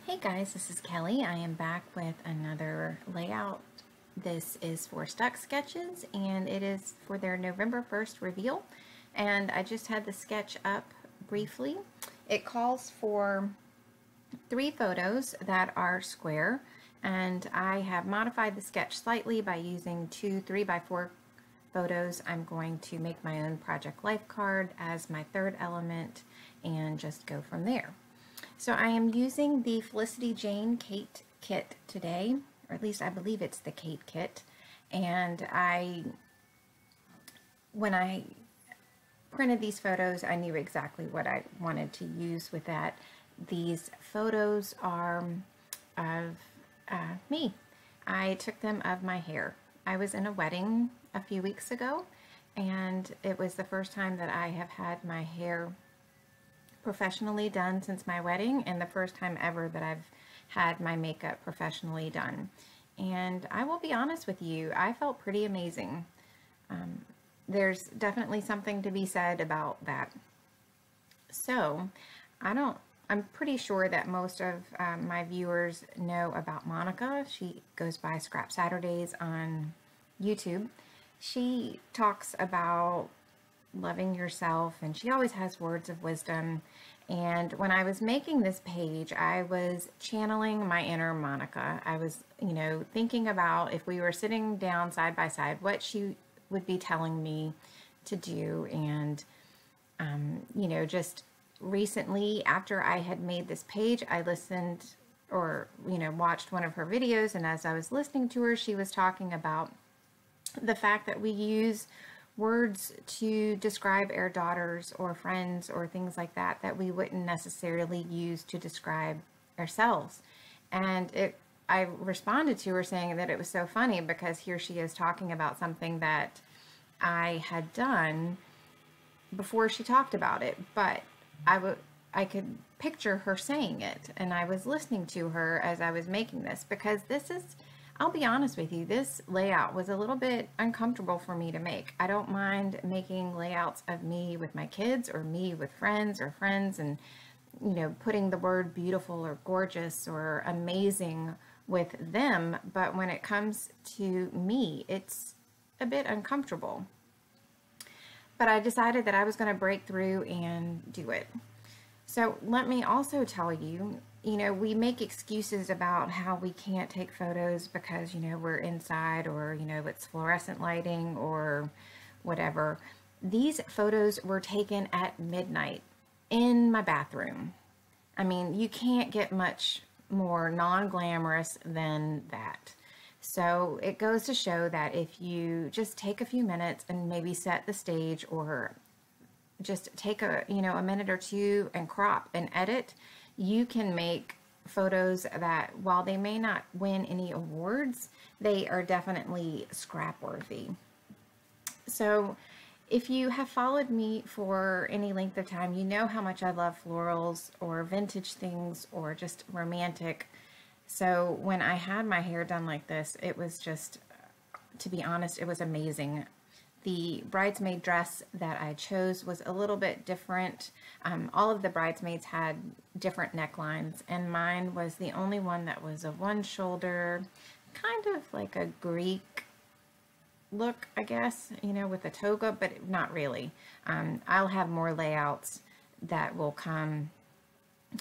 Hey guys, this is Kelly. I am back with another layout. This is for Stuck Sketches and it is for their November 1st reveal. And I just had the sketch up briefly. It calls for 3 photos that are square, and I have modified the sketch slightly by using 2 3x4 photos. I'm going to make my own project life card as my third element and just go from there. So I am using the Felicity Jane Kate kit today, or at least I believe it's the Kate kit. And when I printed these photos, I knew exactly what I wanted to use with that. These photos are of me. I took them of my hair. I was in a wedding a few weeks ago, and it was the first time that I have had my hair professionally done since my wedding, and the first time ever that I've had my makeup professionally done. And I will be honest with you, I felt pretty amazing. There's definitely something to be said about that. So I'm pretty sure that most of my viewers know about Monica. She goes by Scrap Saturdays on YouTube. She talks about loving yourself, and she always has words of wisdom. And when I was making this page, I was channeling my inner Monica. I was, thinking about if we were sitting down side by side, what she would be telling me to do. And, just recently after I had made this page, I listened or, watched one of her videos. And as I was listening to her, she was talking about the fact that we use words to describe our daughters or friends or things like that that we wouldn't necessarily use to describe ourselves. And I responded to her saying that it was so funny because here she is talking about something that I had done before she talked about it, but I could picture her saying it, and I was listening to her as I was making this, because I'll be honest with you, this layout was a little bit uncomfortable for me to make. I don't mind making layouts of me with my kids or me with friends and, putting the word beautiful or gorgeous or amazing with them. But when it comes to me, it's a bit uncomfortable. But I decided that I was going to break through and do it. So let me also tell you, we make excuses about how we can't take photos because, we're inside, or, it's fluorescent lighting or whatever. These photos were taken at midnight in my bathroom. I mean, you can't get much more non-glamorous than that. So it goes to show that if you just take a few minutes and maybe set the stage, or just take a minute or two and crop and edit, you can make photos that, while they may not win any awards, they are definitely scrap worthy. So if you have followed me for any length of time, you know how much I love florals or vintage things or just romantic. So when I had my hair done like this, it was just, to be honest, it was amazing. The bridesmaid dress that I chose was a little bit different. All of the bridesmaids had different necklines, and mine was the only one that was a one shoulder, kind of like a Greek look, I guess, with a toga, but not really. I'll have more layouts that will come,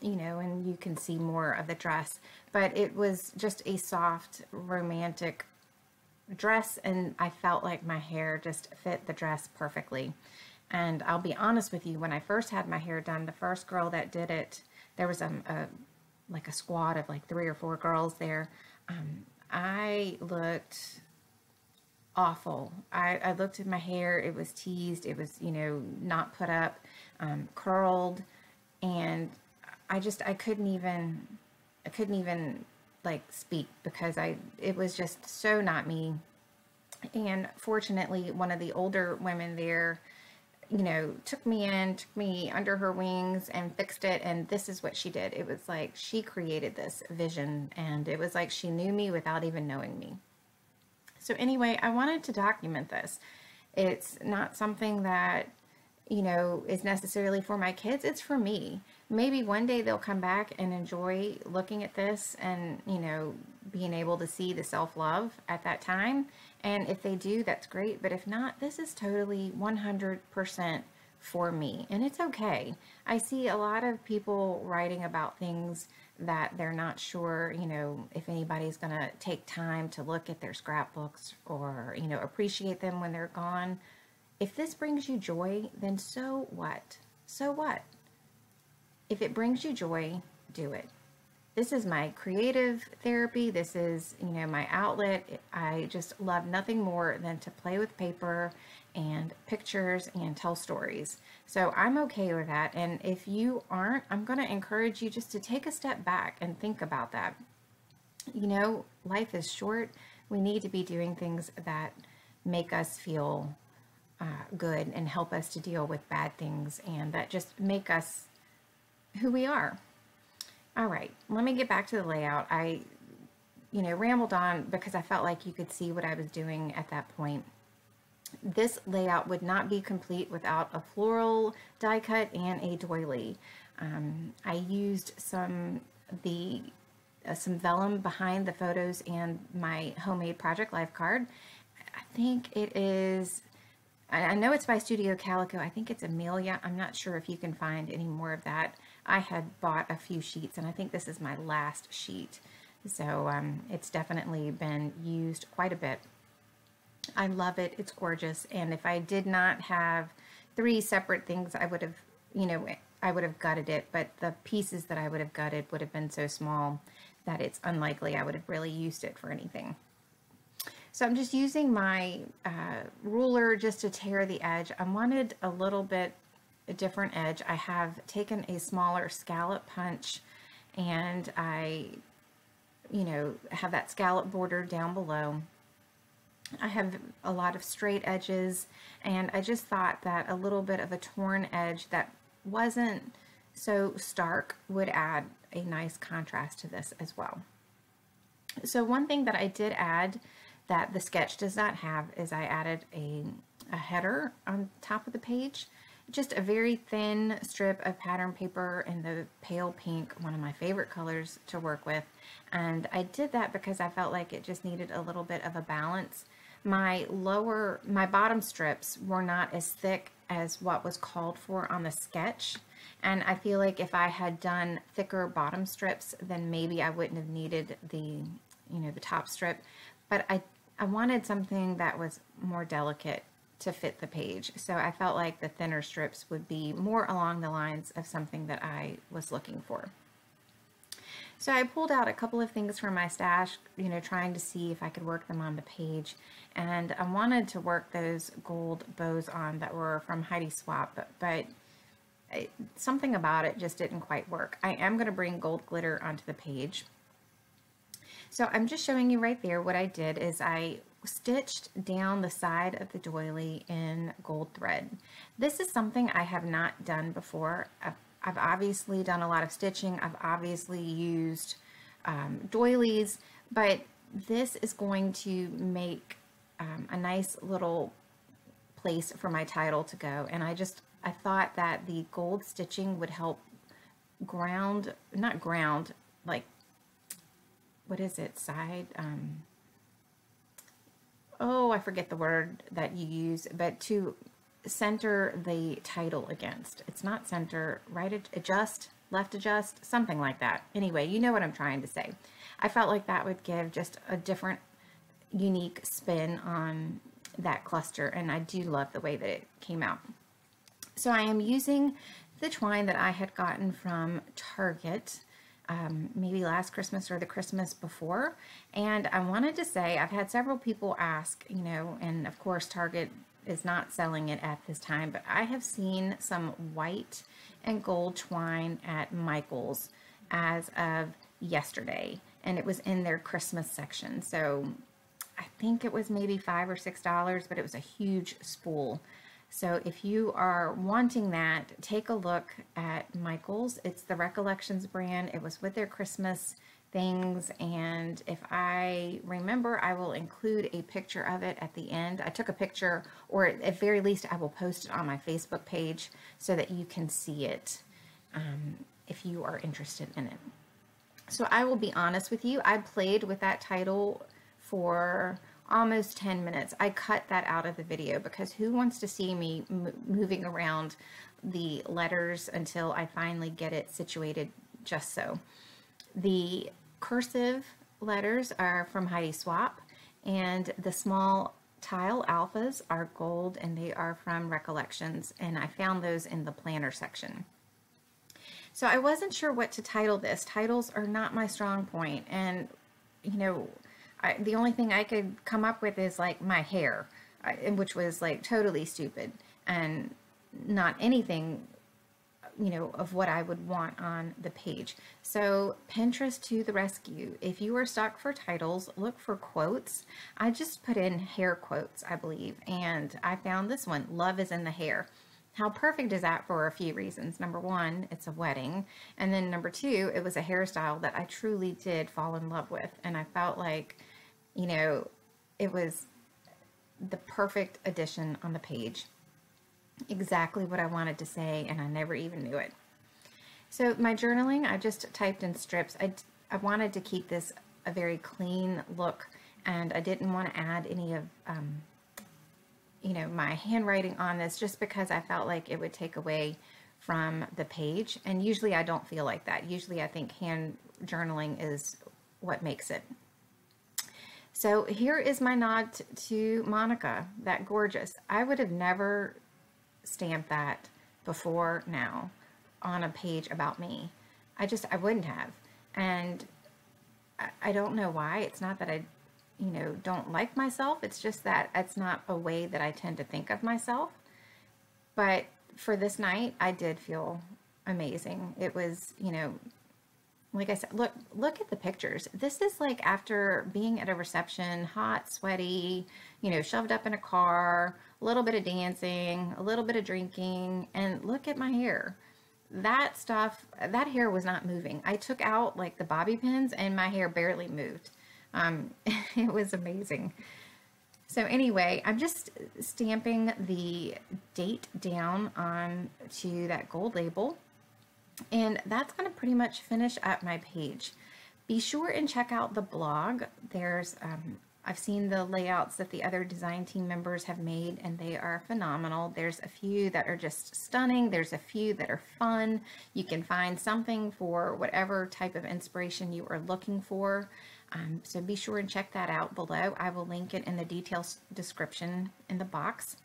and you can see more of the dress, but it was just a soft, romantic dress, and I felt like my hair just fit the dress perfectly. And I'll be honest with you, when I first had my hair done, the first girl that did it, there was like a squad of like 3 or 4 girls there. I looked awful. I looked at my hair, it was teased, it was, not put up, curled, and I couldn't even like speak, because it was just so not me. And fortunately, one of the older women there, took me under her wings and fixed it, and this is what she did. It was like she created this vision, and it was like she knew me without even knowing me. So anyway, I wanted to document this. It's not something that, is necessarily for my kids, it's for me. maybe one day they'll come back and enjoy looking at this and, you know, being able to see the self-love at that time. And if they do, that's great. But if not, this is totally 100% for me. And it's okay. I see a lot of people writing about things that they're not sure, you know, if anybody's going to take time to look at their scrapbooks or, you know, appreciate them when they're gone. If this brings you joy, then so what? So what? If it brings you joy, do it. This is my creative therapy. This is, you know, my outlet. I just love nothing more than to play with paper and pictures and tell stories. So I'm okay with that. And if you aren't, I'm going to encourage you just to take a step back and think about that. You know, life is short. We need to be doing things that make us feel good and help us to deal with bad things and that just make us who we are. All right, let me get back to the layout. I, you know, rambled on because I felt like you could see what I was doing at that point. This layout would not be complete without a floral die cut and a doily. I used some vellum behind the photos and my homemade project life card. I think it is, I know it's by Studio Calico. I think it's Amelia. I'm not sure if you can find any more of that. I had bought a few sheets and I think this is my last sheet. So it's definitely been used quite a bit. I love it. It's gorgeous. And if I did not have 3 separate things, I would have, you know, I would have gutted it. But the pieces that I would have gutted would have been so small that it's unlikely I would have really used it for anything. So I'm just using my ruler just to tear the edge. I wanted a little bit a different edge. I have taken a smaller scallop punch and I, you know, have that scallop border down below. I have a lot of straight edges and I just thought that a little bit of a torn edge that wasn't so stark would add a nice contrast to this as well. So one thing that I did add that the sketch does not have is I added a header on top of the page. Just a very thin strip of pattern paper in the pale pink, one of my favorite colors to work with. And I did that because I felt like it just needed a little bit of a balance. My bottom strips were not as thick as what was called for on the sketch. And I feel like if I had done thicker bottom strips, then maybe I wouldn't have needed the, you know, the top strip. But I wanted something that was more delicate to fit the page. So I felt like the thinner strips would be more along the lines of something that I was looking for. So I pulled out a couple of things from my stash, you know, trying to see if I could work them on the page. And I wanted to work those gold bows on that were from Heidi Swap, but something about it just didn't quite work. I am going to bring gold glitter onto the page. So I'm just showing you right there what I did is I stitched down the side of the doily in gold thread. This is something I have not done before. I've obviously done a lot of stitching. I've obviously used doilies, but this is going to make a nice little place for my title to go. And I thought that the gold stitching would help ground, not ground, like, what is it, oh, I forget the word that you use, but to center the title against. It's not center, right adjust, left adjust, something like that. Anyway, you know what I'm trying to say. I felt like that would give just a different, unique spin on that cluster, and I do love the way that it came out. So I am using the twine that I had gotten from Target, maybe last Christmas or the Christmas before. And I wanted to say, I've had several people ask, you know, and of course Target is not selling it at this time, but I have seen some white and gold twine at Michael's as of yesterday, and it was in their Christmas section. So I think it was maybe $5 or $6, but it was a huge spool. So if you are wanting that, take a look at Michael's. It's the Recollections brand. It was with their Christmas things, and if I remember, I will include a picture of it at the end. I took a picture, or at very least I will post it on my Facebook page so that you can see it. if you are interested in it. So I will be honest with you, I played with that title for almost 10 minutes. I cut that out of the video because who wants to see me moving around the letters until I finally get it situated just so. The cursive letters are from Heidi Swap, and the small tile alphas are gold, and they are from Recollections, and I found those in the planner section. So I wasn't sure what to title this. Titles are not my strong point, and you know, the only thing I could come up with is like my hair, which was like totally stupid and not anything, you know, of what I would want on the page. So Pinterest to the rescue. If you are stuck for titles, look for quotes. I just put in hair quotes, I believe, and I found this one, "Love is in the hair." How perfect is that for a few reasons? Number one, it's a wedding. And then number two, it was a hairstyle that I truly did fall in love with. And I felt like, you know, it was the perfect addition on the page. Exactly what I wanted to say, and I never even knew it. So my journaling, I just typed in strips. I wanted to keep this a very clean look, and I didn't want to add any of you know, my handwriting on this, just because I felt like it would take away from the page. And usually I don't feel like that. Usually I think hand journaling is what makes it. So here is my nod to Monica, that gorgeous. I would have never stamped that before now on a page about me. I wouldn't have. And I don't know why. It's not that I, you know, don't like myself. It's just that it's not a way that I tend to think of myself. But for this night, I did feel amazing. It was, you know, like I said, look at the pictures. This is like after being at a reception, hot, sweaty, you know, shoved up in a car, a little bit of dancing, a little bit of drinking, and look at my hair. That stuff, that hair was not moving. I took out like the bobby pins and my hair barely moved. It was amazing. So anyway, I'm just stamping the date down on to that gold label, and that's going to pretty much finish up my page. Be sure and check out the blog. There's I've seen the layouts that the other design team members have made, and they are phenomenal. There's a few that are just stunning. There's a few that are fun. You can find something for whatever type of inspiration you are looking for. So be sure and check that out below. I will link it in the details description in the box.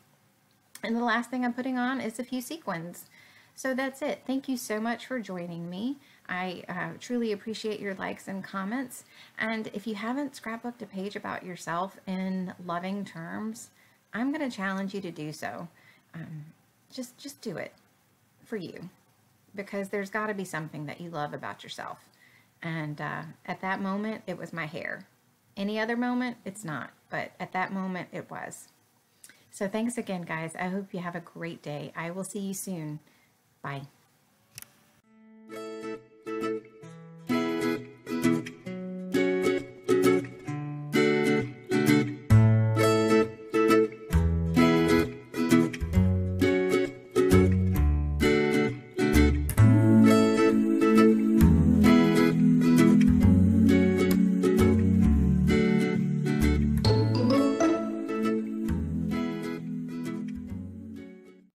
And the last thing I'm putting on is a few sequins. So that's it. Thank you so much for joining me. I truly appreciate your likes and comments. And if you haven't scrapbooked a page about yourself in loving terms, I'm going to challenge you to do so. Just do it for you, because there's got to be something that you love about yourself. And at that moment, it was my hair. Any other moment, it's not. But at that moment, it was. So thanks again, guys. I hope you have a great day. I will see you soon. Bye.